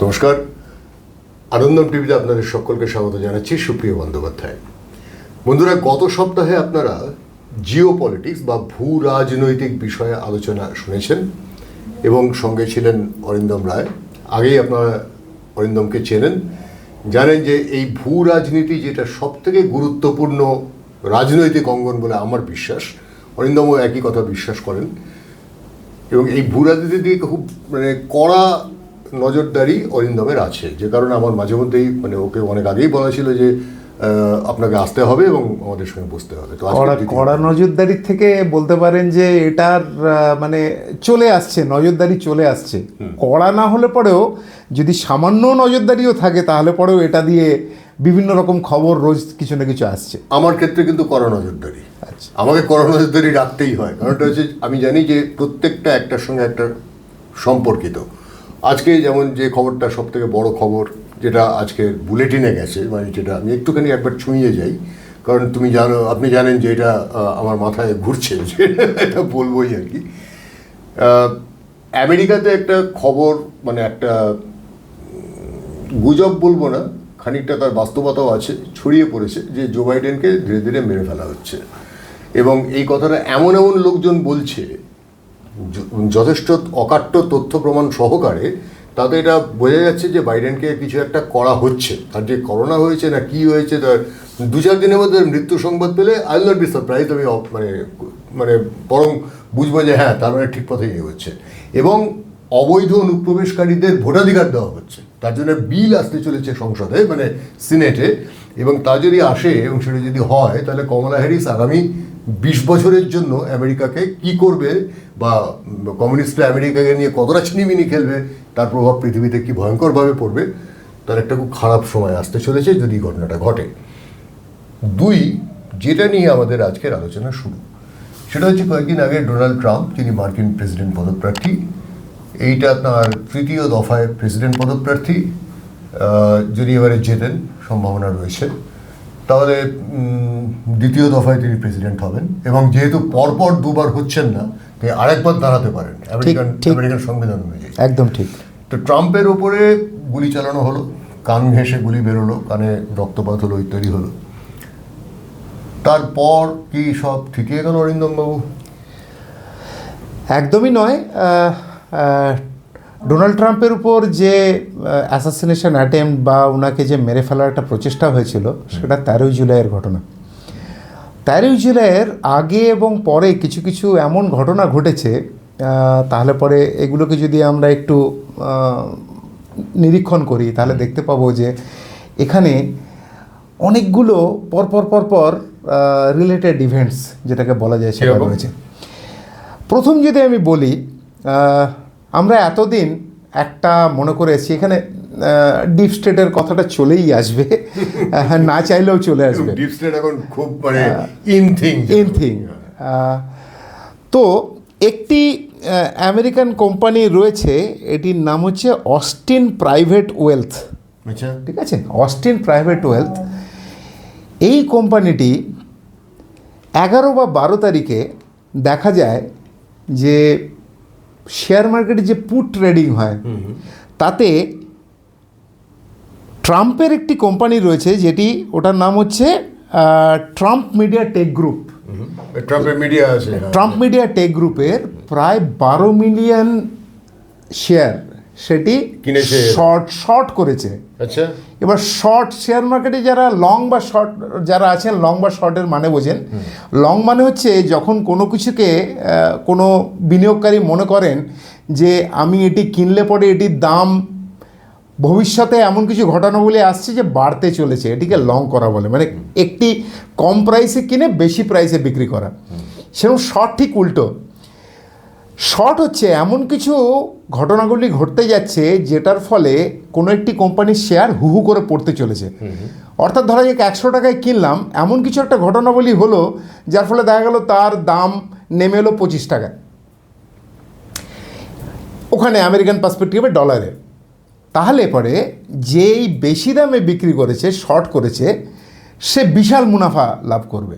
নমস্কার, আনন্দম টিভিতে আপনাদের সকলকে স্বাগত জানাচ্ছি। সুপ্রিয় বন্দ্যোপাধ্যায়। বন্ধুরা, গত সপ্তাহে আপনারা জিও পলিটিক্স বা ভূ রাজনৈতিক বিষয়ে আলোচনা শুনেছেন এবং সঙ্গে ছিলেন অরিন্দম রায়। আগেই আপনারা অরিন্দমকে চেনেন, জানেন যে এই ভূ রাজনীতি যেটা সবথেকে গুরুত্বপূর্ণ রাজনৈতিক অঙ্গন বলে আমার বিশ্বাস। অরিন্দমও একই কথা বিশ্বাস করেন এবং এই ভূ রাজনীতির দিকে খুব কড়া নজরদারি অরিন্দমের আছে, যে কারণে আমার মাঝে মধ্যেই ওকে অনেক আগেই বলা ছিল যে আপনাকে আসতে হবে এবং আমাদের সঙ্গে বসতে হবে। তো কড়া নজরদারির থেকে বলতে পারেন যে এটার চলে আসছে, নজরদারি চলে আসছে। কড়া না হলে পরেও যদি সামান্য নজরদারিও থাকে তাহলে পরেও এটা দিয়ে বিভিন্ন রকম খবর রোজ কিছু না কিছু আসছে। আমার ক্ষেত্রে কিন্তু কড়া নজরদারি, আমাকে কড়া নজরদারি রাখতেই হয়। কারণটা হচ্ছে আমি জানি যে প্রত্যেকটা একটার সঙ্গে একটা সম্পর্কিত। আজকে যেমন যে খবরটা সব থেকে বড় খবর, যেটা আজকে বুলেটিনে গেছে, যেটা আমি একটুখানি একবার ছুঁয়ে যাই, কারণ আপনি জানেন যে এটা আমার মাথায় ঘুরছে, যে এটা বলবোই আর কি। আমেরিকাতে একটা খবর, একটা গুজব বলবো না, খানিকটা তার বাস্তবতাও আছে, ছড়িয়ে পড়েছে যে জো বাইডেনকে ধীরে ধীরে মেরে ফেলা হচ্ছে। এবং এই কথাটা এমন এমন লোকজন বলছে যথেষ্ট অকাট্য তথ্য প্রমাণ সহকারে, তাতে এটা বোঝা যাচ্ছে যে বাইডেনকে কিছু একটা করা হচ্ছে। আর যে করোনা হয়েছে না কি হয়েছে, তার 2-4 দিনের মধ্যে মৃত্যু সংবাদ পেলে I will not be surprised. আমি বরং বুঝবো যে হ্যাঁ, তার ঠিক পথে এগোচ্ছে। এবং অবৈধ অনুপ্রবেশকারীদের ভোটাধিকার দেওয়া হচ্ছে, তার জন্য বিল আসতে চলেছে সংসদে, সিনেটে। এবং তা যদি আসে এবং সেটা যদি হয়, তাহলে কমলা হ্যারিস আগামী 20 বছরের জন্য আমেরিকাকে কি করবে, বা কমিউনিস্টরা আমেরিকাকে নিয়ে কতটা ছিনিমিনি খেলবে, তার প্রভাব পৃথিবীতে কি ভয়ঙ্করভাবে পড়বে, তার একটা খুব খারাপ সময় আসতে চলেছে যদি ঘটনাটা ঘটে। 2, যেটা নিয়ে আমাদের আজকের আলোচনা শুরু, সেটা হচ্ছে কয়েকদিন আগে ডোনাল্ড ট্রাম্প, যিনি মার্কিন প্রেসিডেন্ট পদপ্রার্থী, এইটা তার 3য় দফায় প্রেসিডেন্ট পদপ্রার্থী, যদি এবারে জেতেন, সম্ভাবনা রয়েছে, তাহলে 2য় দফায় তিনি প্রেসিডেন্ট হবেন। এবং যেহেতু পরপর 2বার হচ্ছেন না, তাই আরেকবার দাঁড়াতে পারেন আমেরিকান সংবিধান অনুযায়ী। একদম ঠিক। তো ট্রাম্পের ওপরে গুলি চালানো হলো, কান ঘেঁষে গুলি বেরোলো, কানে রক্তপাত হলো, ইত্যাদি হলো। তারপর কি সব ঠিক হয়ে গেল অরিন্দমবাবু? একদমই নয়। ডোনাল্ড ট্রাম্পের উপর যে অ্যাসাসিনেশন অ্যাটেম্প্ট বা ওনাকে যে মেরে ফেলার একটা প্রচেষ্টা হয়েছিল, সেটা 13ই জুলাইয়ের ঘটনা। 13ই জুলাইয়ের আগে এবং পরে কিছু কিছু এমন ঘটনা ঘটেছে, তাহলে পরে এগুলোকে যদি আমরা একটু নিরীক্ষণ করি, তাহলে দেখতে পাবো যে এখানে অনেকগুলো পরপর রিলেটেড ইভেন্টস, যেটাকে বলা যায়, সেটা রয়েছে। প্রথম যদি আমি বলি, আমরা এতদিন একটা মনে করে এসেছি, এখানে ডিপ স্টেটের কথাটা চলেই আসবে, না চাইলেও চলে আসবে। ডিপ স্টেট এখন খুব ইন থিং। তো একটি আমেরিকান কোম্পানি রয়েছে, এটির নাম হচ্ছে অস্টিন প্রাইভেট ওয়েলথ। আচ্ছা, ঠিক আছে, অস্টিন প্রাইভেট ওয়েলথ। এই কোম্পানিটি 11 বা 12 তারিখে দেখা যায় যে শেয়ার মার্কেটে যে পুট ট্রেডিং হয়, তাতে ট্রাম্পের একটি কোম্পানি রয়েছে, যেটি ওটার নাম হচ্ছে Trump media tech group. Trump media tech গ্রুপের প্রায় 12 মিলিয়ন শেয়ার সেটি শর্ট করেছে। আচ্ছা, এবার শর্ট শেয়ার মার্কেটে যারা লং বা শর্ট যারা আছেন, লং বা শর্টের মানে বোঝেন। লং মানে হচ্ছে যখন কোনো কিছুকে কোনো বিনিয়োগকারী মনে করেন যে আমি এটি কিনলে পরে এটির দাম ভবিষ্যতে এমন কিছু ঘটনাবলী আসছে যে বাড়তে চলেছে, এটিকে লং করা বলে। একটি কম প্রাইসে কিনে বেশি প্রাইসে বিক্রি করা। সেরকম শর্ট ঠিক উল্টো। শর্ট হচ্ছে এমন কিছু ঘটনাগুলি ঘটতে যাচ্ছে যেটার ফলে কোনো একটি কোম্পানির শেয়ার হু করে পড়তে চলেছে। অর্থাৎ ধরা যাক 100 টাকায় কিনলাম, এমন কিছু একটা ঘটনাবলী হলো যার ফলে দেখা গেল তার দাম নেমে এলো 25 টাকায়, ওখানে আমেরিকান পার্সপেক্টিভে ডলারে। তাহলে পরে যেই বেশি দামে বিক্রি করেছে, শর্ট করেছে, সে বিশাল মুনাফা লাভ করবে।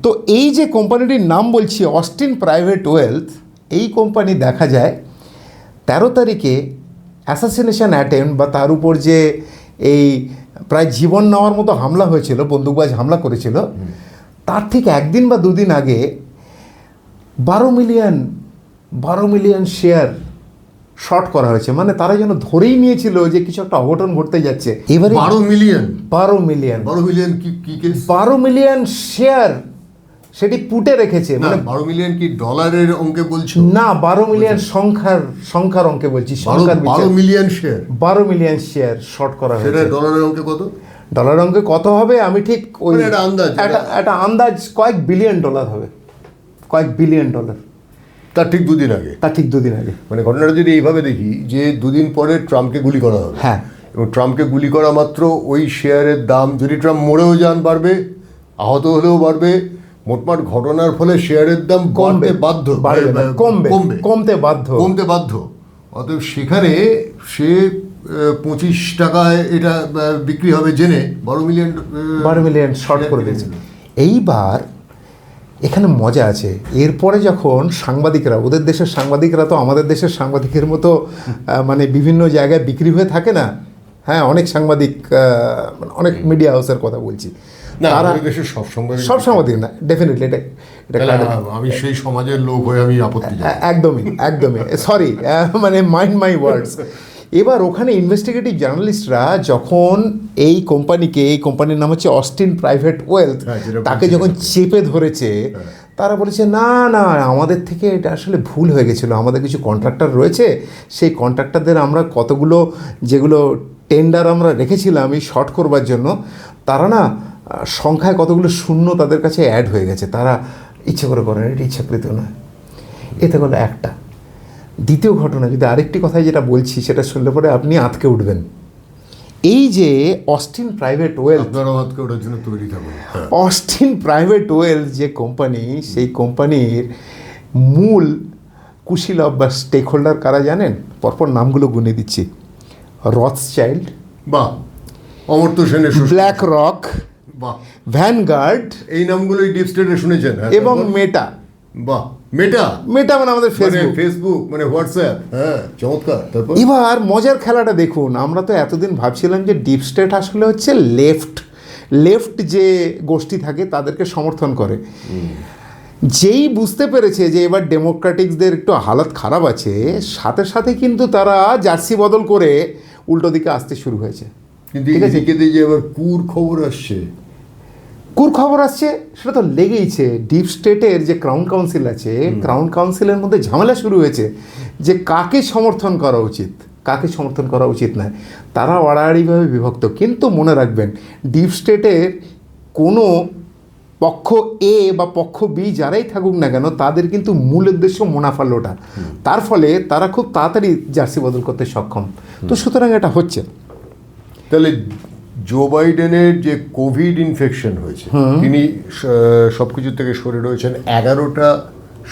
তো এই যে কোম্পানিটির নাম বলছি অস্টিন প্রাইভেট ওয়েলথ, এই কোম্পানি দেখা যায় 13 তারিখে অ্যাসাসিনেশন অ্যাটেম্প বা তার উপর যে এই প্রায় জীবন নেওয়ার মতো হামলা হয়েছিল, বন্দুকবাজ হামলা করেছিল, তার ঠিক একদিন বা দুদিন আগে 12 মিলিয়ন শেয়ার শর্ট করা হয়েছে। মানে তারা যেন ধরেই নিয়েছিল যে কিছু একটা অঘটন ঘটতে যাচ্ছে। এবারে 12 মিলিয়ন 12 মিলিয়ন 12 মিলিয়ন কি কেস? 12 মিলিয়ন শেয়ার সেটি পুটে রেখেছে। মানে মানে 12 মিলিয়ন কি ডলারের অঙ্কে বলছো? না, 12 মিলিয়ন সংখ্যার অঙ্কে বলছি। 12 million share 12 million share short করা সেটা হয়েছে। ডলারের অঙ্কে কত? ডলার অঙ্কে কত হবে আমি ঠিক ওই মানে একটা আন্দাজ, একটা আন্দাজ কয়েক বিলিয়ন ডলার হবে, কয়েক বিলিয়ন ডলার। তার ঠিক দুদিন আগে, তার ঠিক দুদিন আগে। মানে ঘটনাটা যদি এইভাবে দেখি যে দুদিন পরে ট্রাম্পকে গুলি করা হবে, হ্যাঁ, এবং ট্রাম্পকে গুলি করা মাত্র ওই শেয়ারের দাম, যদি ট্রাম্প মরেও যান, বাড়বে, আহত হলেও বাড়বে, মোটমাট ঘটনার ফলে শেয়ারের দাম কমতে বাধ্য, কমতে বাধ্য। অতএব সেখানে সে 25 টাকায় এটা বিক্রি হবে জেনে 12 মিলিয়ন শর্ট করে দিয়েছে। এইবার এখানে মজা আছে, এরপরে যখন সাংবাদিকরা, ওদের দেশের সাংবাদিকরা তো আমাদের দেশের সাংবাদিকের মতো মানে বিভিন্ন জায়গায় বিক্রি হয়ে থাকে না। হ্যাঁ, অনেক সাংবাদিক, অনেক মিডিয়া হাউসের কথা বলছি, তারা দেশের সব সাংবাদিক না, ডেফিনেটলি এটা আমি সেই সমাজের লোক হয়ে আমি আপত্তি জানাই। একদমই সরি, মানে মাইন্ড মাই ওয়ার্ডস। এবার ওখানে ইনভেস্টিগেটিভ জার্নালিস্টরা যখন এই কোম্পানির নাম হচ্ছে অস্টিন প্রাইভেট ওয়েলথ, তাকে যখন চেপে ধরেছে, তারা বলেছে না আমাদের থেকে এটা আসলে ভুল হয়ে গেছিলো, আমাদের কিছু কন্ট্রাক্টর রয়েছে, সেই কন্ট্রাক্টরদের আমরা কতগুলো যেগুলো টেন্ডার আমরা রেখেছিলাম এই শর্ট করবার জন্য, তারা না সংখ্যায় কতগুলো শূন্য তাদের কাছে অ্যাড হয়ে গেছে, তারা ইচ্ছে করে করেন, এটা ইচ্ছাকৃত নয়। এতে হলো একটা। দ্বিতীয় ঘটনা, যদি আরেকটি কথায় যেটা বলছি সেটা শুনলে পরে আপনি আঁতকে উঠবেন। এই যে Austin private wealth, Austin private wealth যে কোম্পানি, সেই কোম্পানির মূল কুশীলব বা স্টেক হোল্ডার কারা জানেন? পরপর নামগুলো গুনে দিচ্ছি: Rothschild, Amartya Sen, black rock, vanguard, এই নামগুলো ডিপ স্টেটে শুনেছেন, এবং মেটা। মেটা মানে আমাদের ফেসবুক, মানে হোয়াটসঅ্যাপ। হ্যাঁ, চমৎকার। এবার মজার খেলাটা দেখুন, আমরা তো এতদিন ভাবছিলাম যে ডিপ স্টেট আসলে হচ্ছে লেফট যে গোষ্ঠী থাকে তাদেরকে সমর্থন করে। যেই বুঝতে পেরেছে যে এবার ডেমোক্রেটিকসদের একটু হালত খারাপ আছে, সাথে সাথে কিন্তু তারা জার্সি বদল করে উল্টো দিকে আসতে শুরু হয়েছে। কিন্তু এদিকে যে এবার খবর আসছে, সেটা তো লেগেইছে। ডিপ স্টেটের যে ক্রাউন কাউন্সিল আছে, ক্রাউন কাউন্সিলের মধ্যে ঝামেলা শুরু হয়েছে যে কাকে সমর্থন করা উচিত নয়। তারা অড়াআড়িভাবে বিভক্ত। কিন্তু মনে রাখবেন, ডিপ স্টেটের কোনো পক্ষ এ বা পক্ষ বি যারাই থাকুক না কেন, তাদের কিন্তু মূল উদ্দেশ্য মুনাফা লোটা। তার ফলে তারা খুব তাড়াতাড়ি জার্সি বদল করতে সক্ষম। তো সুতরাং এটা হচ্ছে। তাহলে জো বাইডেনের যে কোভিড ইনফেকশন হয়েছে, তিনি সব কিছু থেকে সরে রয়েছেন। 11টা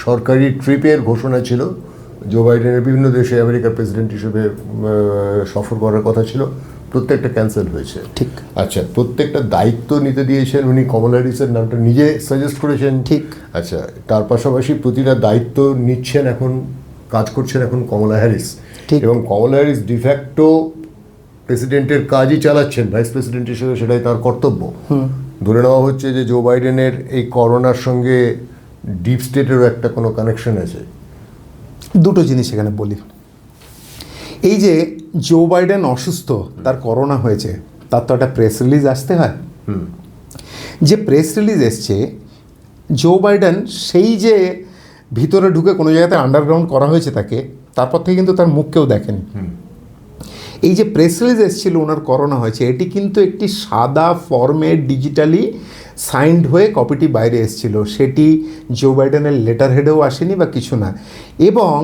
সরকারি ট্রিপের ঘোষণা ছিল জো বাইডেনের, বিভিন্ন দেশে আমেরিকার প্রেসিডেন্ট হিসেবে সফর করার কথা ছিল, প্রত্যেকটা ক্যান্সেল হয়েছে। ঠিক। আচ্ছা, প্রত্যেকটা দায়িত্ব নিতে দিয়েছেন উনি। কমলা হ্যারিসের নামটা নিজে সাজেস্ট করেছেন। ঠিক। আচ্ছা, তার পাশাপাশি প্রতিটা দায়িত্ব নিচ্ছেন, এখন কাজ করছেন এখন কমলা হ্যারিস। এবং কমলা হ্যারিস ডিফ্যাক্টো প্রেসিডেন্টের কাজই চালাচ্ছেন, ভাইস প্রেসিডেন্ট হিসেবে সেটাই তার কর্তব্য। ধরে নেওয়া হচ্ছে যে জো বাইডেনের এই করোনার সঙ্গে ডিপ স্টেটেরও একটা কোনো কানেকশন আছে। দুটো জিনিস এখানে বলি। এই যে জো বাইডেন অসুস্থ, তার করোনা হয়েছে, তার তো একটা প্রেস রিলিজ আসতে হয়। যে প্রেস রিলিজ এসছে, জো বাইডেন সেই যে ভিতরে ঢুকে কোনো জায়গাতে আন্ডারগ্রাউন্ড করা হয়েছে তাকে, তারপর থেকে কিন্তু তার মুখ কেউ দেখেনি। এই যে প্রেস রিলিজ এসেছিল ওনার করোনা হয়েছে, এটি কিন্তু একটি সাদা ফর্মে ডিজিটালি সাইন্ড হয়ে কপিটি বাইরে এসেছিল। সেটি জো বাইডেনের লেটার হেডেও আসেনি বা কিছু না। এবং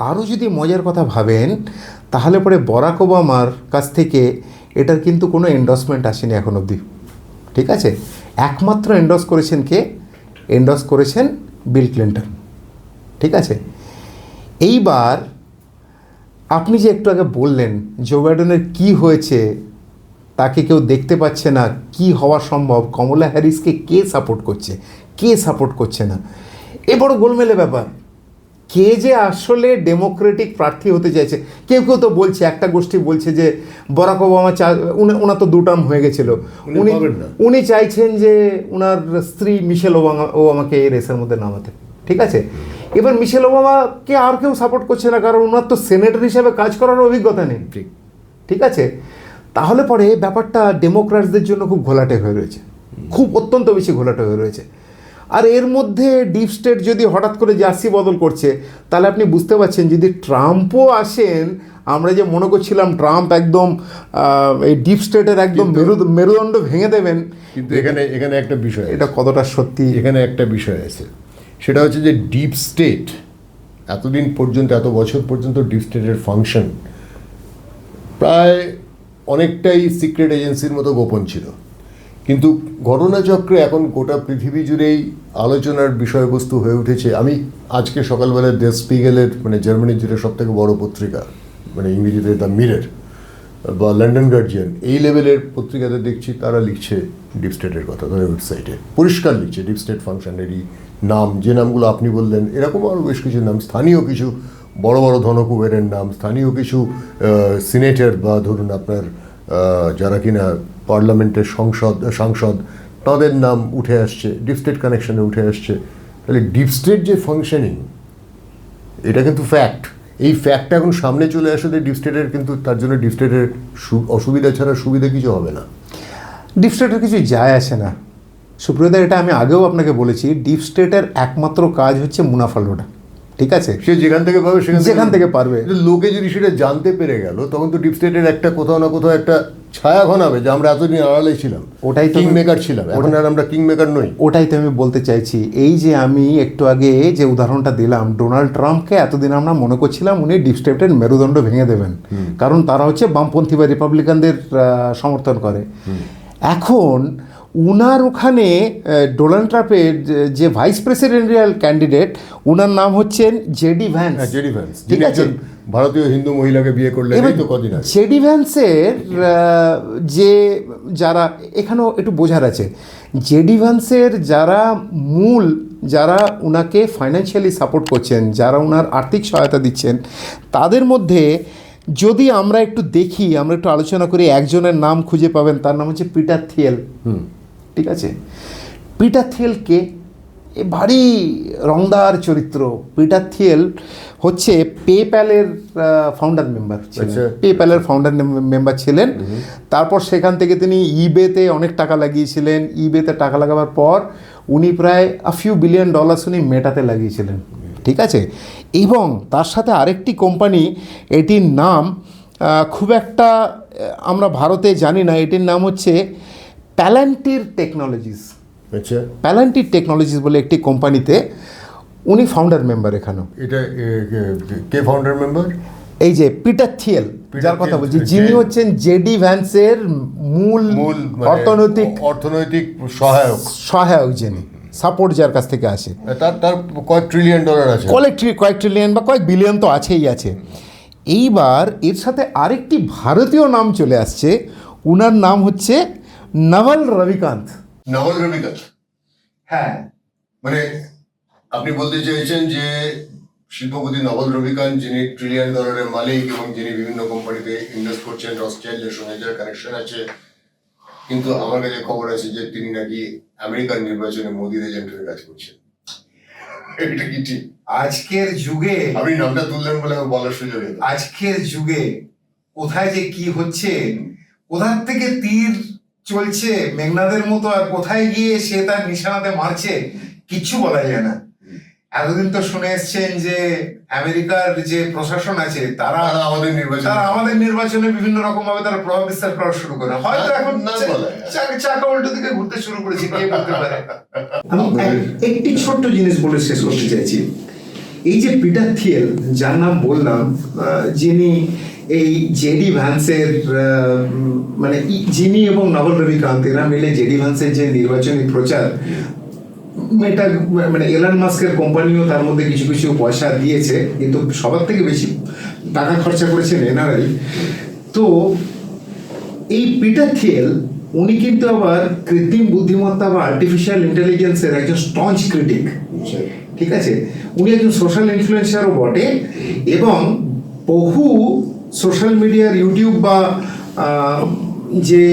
আরও যদি মজার কথা ভাবেন, তাহলে পরে বরাক ওবামার কাছ থেকে এটার কিন্তু কোনো এন্ডোর্সমেন্ট আসেনি এখন অবধি। ঠিক আছে, একমাত্র এন্ডোর্স করেছেন কে? এন্ডোর্স করেছেন বিল ক্লিন্টন। ঠিক আছে, এইবার আপনি যে একটু আগে বললেন জো বাইডেনের কী হয়েছে, তাকে কেউ দেখতে পাচ্ছে না, কি হওয়া সম্ভব, কমলা হ্যারিসকে কে সাপোর্ট করছে, কে সাপোর্ট করছে না, এ বড় গোলমেলে ব্যাপার। কে যে আসলে ডেমোক্রেটিক প্রার্থী হতে চাইছে। কেউ কেউ তো বলছে, একটা গোষ্ঠী বলছে যে বরাক ওবামা ওনার তো 2 টার্ম হয়ে গেছিল, উনি চাইছেন যে ওনার স্ত্রী মিশেল ওবামাকে এই রেসের মধ্যে নামাতে। ঠিক আছে, এবার মিশেল ওবামাকে আর কেউ সাপোর্ট করছে না, কারণ ওনার তো সেনেটর হিসাবে কাজ করার অভিজ্ঞতা নেই। ঠিক আছে, তাহলে পরে ব্যাপারটা ডেমোক্র্যাটসদের জন্য খুব ঘোলাটে হয়ে রয়েছে, খুব অত্যন্ত বেশি ঘোলাটে হয়ে রয়েছে। আর এর মধ্যে ডিপ স্টেট যদি হঠাৎ করে জার্সি বদল করছে, তাহলে আপনি বুঝতে পারছেন যদি ট্রাম্পও আসেন, আমরা যে মনে করছিলাম ট্রাম্প একদম এই ডিপ স্টেটের একদম মেরুদণ্ড ভেঙে দেবেন, কিন্তু এখানে একটা বিষয়, এটা কতটা সত্যি, এখানে একটা বিষয় আছে, সেটা হচ্ছে যে ডিপ স্টেট এতদিন পর্যন্ত, এত বছর পর্যন্ত ডিপ স্টেটের ফাংশন প্রায় অনেকটাই সিক্রেট এজেন্সির মতো গোপন ছিল। কিন্তু ঘটনাচক্রে এখন গোটা পৃথিবী জুড়েই আলোচনার বিষয়বস্তু হয়ে উঠেছে। আমি আজকে সকালবেলা দ্য স্পিগেলের, মানে জার্মানির যেটা সব থেকে বড় পত্রিকা, মানে ইংরেজিতে দ্য মিরর বা লন্ডন গার্জিয়ান, এই লেভেলের পত্রিকাতে দেখছি তারা লিখছে ডিপ স্টেটের কথা, তাদের ওয়েবসাইটে পরিষ্কার লিখছে ডিপ স্টেট ফাংশনেরই নাম, যে নামগুলো আপনি বললেন, এরকম আরও বেশ কিছু নাম, স্থানীয় কিছু বড় বড় ধনকুবেরের নাম, স্থানীয় কিছু সিনেটর বা ধরুন আপনার যারা কিনা পার্লামেন্টের সাংসদ, তাদের নাম উঠে আসছে, ডিপ স্টেট কানেকশনে উঠে আসছে। তাহলে ডিপ স্টেট যে ফাংশনিং, এটা কিন্তু ফ্যাক্ট। এই ফ্যাক্টটা এখন সামনে চলে আসলে ডিপ স্টেটের, কিন্তু তার জন্য ডিপ স্টেটের অসুবিধা ছাড়া সুবিধা কিছু হবে না। ডিপ স্টেটের কিছু যায় আসে না সুপ্রিয়দা, এটা আমি আগেও আপনাকে বলেছি। ডিপ স্টেটের একমাত্র কাজ হচ্ছে মুনাফা লোটা। ঠিক আছে, সে যেখান থেকে পাবে যেখান থেকে পারবে। লোকে যদি সেটা জানতে পেরে গেল, তখন তো ডিপ স্টেটের একটা কোথাও না কোথাও একটা ছায়া ঘনাবে যে আমরা এতদিন আড়ালে ছিলাম, ওটাই কিং মেকার ছিলাম, এখন আর আমরা কিং মেকার নই। ওটাই তো আমি বলতে চাইছি। এই যে আমি একটু আগে যে উদাহরণটা দিলাম, ডোনাল্ড ট্রাম্পকে এতদিন আমরা মনে করছিলাম উনি ডিপ স্টেটের মেরুদণ্ড ভেঙে দেবেন, কারণ তারা হচ্ছে বামপন্থী বা রিপাবলিকানদের সমর্থন করে। এখন উনার ওখানে ডোনাল্ড ট্রাম্পের যে ভাইস প্রেসিডেন্টিয়াল ক্যান্ডিডেট, উনার নাম হচ্ছেন জেডি ভ্যান্স। ঠিক আছে, ভারতীয় হিন্দু মহিলাকে বিয়ে করলেন এই তো কদিন আগে। জেডি ভ্যান্সের যে যারা, এখানেও একটু বোঝার আছে, জেডি ভ্যান্সের যারা উনাকে ফাইন্যান্সিয়ালি সাপোর্ট করছেন, যারা উনার আর্থিক সহায়তা দিচ্ছেন, তাদের মধ্যে যদি আমরা একটু দেখি, আমরা একটু আলোচনা করি, একজনের নাম খুঁজে পাবেন, তার নাম হচ্ছে পিটার থিয়েল। ঠিক আছে, পিটার থিয়েল কে? এ ভারী রংদার চরিত্র। পিটার থিয়েল হচ্ছে পেপ্যালের ফাউন্ডার মেম্বার ছিলেন, পেপ্যালের ফাউন্ডার মেম্বার ছিলেন। তারপর সেখান থেকে তিনি ইবেতে অনেক টাকা লাগিয়েছিলেন। ইবেতে টাকা লাগাবার পর উনি প্রায় $a few billion উনি মেটাতে লাগিয়েছিলেন। ঠিক আছে, এবং তার সাথে আরেকটি কোম্পানি, এটির নাম খুব একটা আমরা ভারতে জানি না, এটির নাম হচ্ছে প্যালান্টির টেকনোলজিস। আচ্ছা, প্যালান্টির টেকনোলজিস বলে একটি কোম্পানিতে উনি ফাউন্ডার মেম্বার। এখানেও এটা কে ফাউন্ডার মেম্বার? এই যে পিটার থিয়েল, যার কথা বলছি, যিনি হচ্ছেন জেডি ভ্যান্সের মূল অর্থনৈতিক সহায়ক, যিনি সাপোর্ট যার কাছ থেকে আসে। তার কয়েক ট্রিলিয়ন ডলার আছে, কয়েক ট্রিলিয়ন বা কয়েক বিলিয়ন তো আছেই আছে। এইবার এর সাথে আরেকটি ভারতীয় নাম চলে আসছে, উনার নাম হচ্ছে নভল রবিকান্ত। হ্যাঁ, মানে আপনি বলতে চাইছেন যে শিল্পপতি নভল রবিকান্ত, যিনি $1 ট্রিলিয়ন মালিক এবং যিনি বিভিন্ন কোম্পানিতে ইনভেস্ট করছেন, রসচাইল্ডের সঙ্গে যার কানেকশন আছে, কিন্তু আমার কাছে খবর আছে যে তিনি নাকি আমেরিকার নির্বাচনে মোদির এজেন্ট হয়ে কাজ করছেন। এটা কি ঠিক? আজকের যুগে, আপনি নামটা তুললেন বলে আমি বলার সুযোগ, আজকের যুগে কোথায় যে কি হচ্ছে, কোথার থেকে তীর চলছে মেঘনাদের মতো, আর কোথায় গিয়ে সে তার নিশানাতে মারছে, কিচ্ছু বলা যায় না। এতদিন তো শুনে এসছেন যে আমেরিকার যে প্রশাসন আছে, তারা আমাদের নির্বাচনে বিভিন্ন রকম ভাবে তারা প্রভাব বিস্তার করা শুরু করে, হয়তো এখন চাকা উল্টো দিকে ঘুরতে শুরু করেছে, কে বলতে পারে। আমি একটি ছোট্ট জিনিস বলে শেষ করতে চাইছি। এই যে পিটার থিয়েল, যার নাম বললাম, যিনি এই জেডি ভ্যান্সের মানে যিনি এবং নভল রবিকান্ত এরা মিলে জেডি ভ্যান্সের যে নির্বাচনী প্রচার, এটা মানে এলন মাস্কের কোম্পানিও তার মধ্যে কিছু কিছু পয়সা দিয়েছে, কিন্তু সবার থেকে বেশি টাকা খরচা করেছেন এনারাই। তো এই পিটার থিয়েল উনি কিন্তু আবার কৃত্রিম বুদ্ধিমত্তা বা আর্টিফিশিয়াল ইন্টেলিজেন্সের একজন স্টঞ্চ ক্রিটিক। ঠিক আছে, উনি একজন সোশ্যাল ইনফ্লুয়েন্সারও বটে, এবং বহু সোশ্যাল মিডিয়ার ইউটিউব বা যে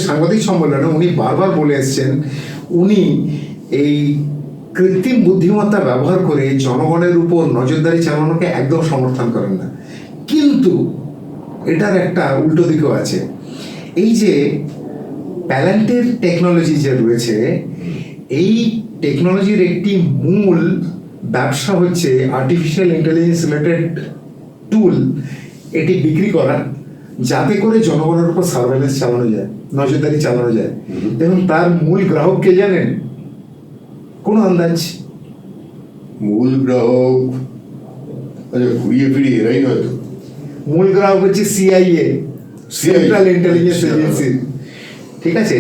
সাংবাদিক সম্মেলনে উনি বারবার বলে এসছেন উনি এই কৃত্রিম বুদ্ধিমত্তা ব্যবহার করে জনগণের উপর নজরদারি চালানোকে একদম সমর্থন করেন না। কিন্তু এটার একটা উল্টো দিকও আছে। এই যে প্যালেন্টের টেকনোলজি যে রয়েছে, এই টেকনোলজির একটি মূল ব্যবসা হচ্ছে আর্টিফিশিয়াল ইন্টেলিজেন্স রিলেটেড টুল এটি বিক্রি করা, যাতে করে জনগণের উপর সার্ভেলেন্স চালানো যায়, নজরদারি চালানো যায়। দেখুন, তার মূল গ্রাহক কে জানেন? কোনো আন্দাজ? মূল গ্রাহক আচ্ছা ঘুরিয়ে ফিরিয়ে এরাই নয়তো। মূল গ্রাহক হচ্ছে সিআইএ, সেন্ট্রাল ইন্টেলিজেন্স এজেন্সি। ঠিক আছে,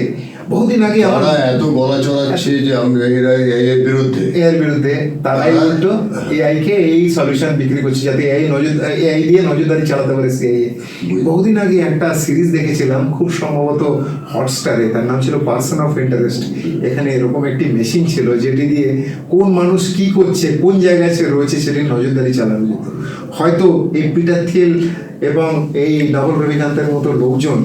বহুদিন আগে তারা এত গলা চড়াচ্ছে যে আমরা এরা এর বিরুদ্ধে, এর বিরুদ্ধে তারাই উল্টো এআই কে এই সলিউশন বিক্রি করছে যাতে এআই দিয়ে নজরদারি চালাতে পারে সিআইএ। বহুদিন আগে একটা সিরিজ দেখেছিলাম, খুব সম্ভবত হটস্টারে, তার নাম ছিল পার্সন অফ ইন্টারেস্ট। এখানে এরকম একটি মেশিন ছিল যেটি দিয়ে কোন মানুষ কি করছে, কোন জায়গায় সে রয়েছে সেটি নজরদারি চালানো যেত। হয়তো এই পিটার থিয়েল এবং এই নবল রবিকান্তের মতো লোকজন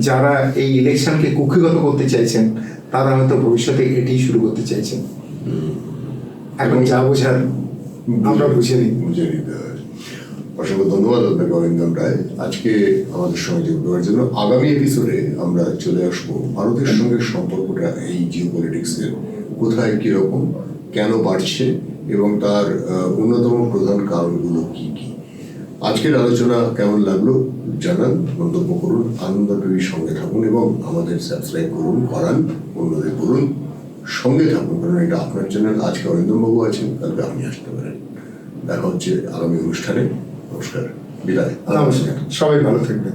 যারা এই ইলেকশনকে কুক্ষিগত করতে চাইছেন, তারা হয়তো ভবিষ্যতে এটি শুরু করতে চাইছেন। এখন যা বোঝার আমরা বুঝে নিই। বুঝে নিতে হয়। অসংখ্য ধন্যবাদ আপনাকে অরিন্দম রায় আজকে আমাদের সঙ্গে যোগ দেওয়ার জন্য। আগামী এপিসোডে আমরা চলে আসবো ভারতের সঙ্গে সম্পর্কটা এই জিওপলিটিক্সের কোথায় কীরকম, কেন বাড়ছে এবং তার অন্যতম প্রধান কারণগুলো কী কী। আজকের আলোচনা কেমন লাগলো জানান, মন্তব্য করুন, আনন্দ টিভির সঙ্গে থাকুন এবং আমাদের সাবস্ক্রাইব করুন, করান, অন্যদের করুন, সঙ্গে থাকুন, কারণ এটা আপনার চ্যানেল। আজকে অরিন্দমবাবু আছেন, কালকে আপনি আসতে পারেন। দেখা হচ্ছে আগামী অনুষ্ঠানে। নমস্কার, বিদায়। নমস্কার, সবাই ভালো থাকবেন।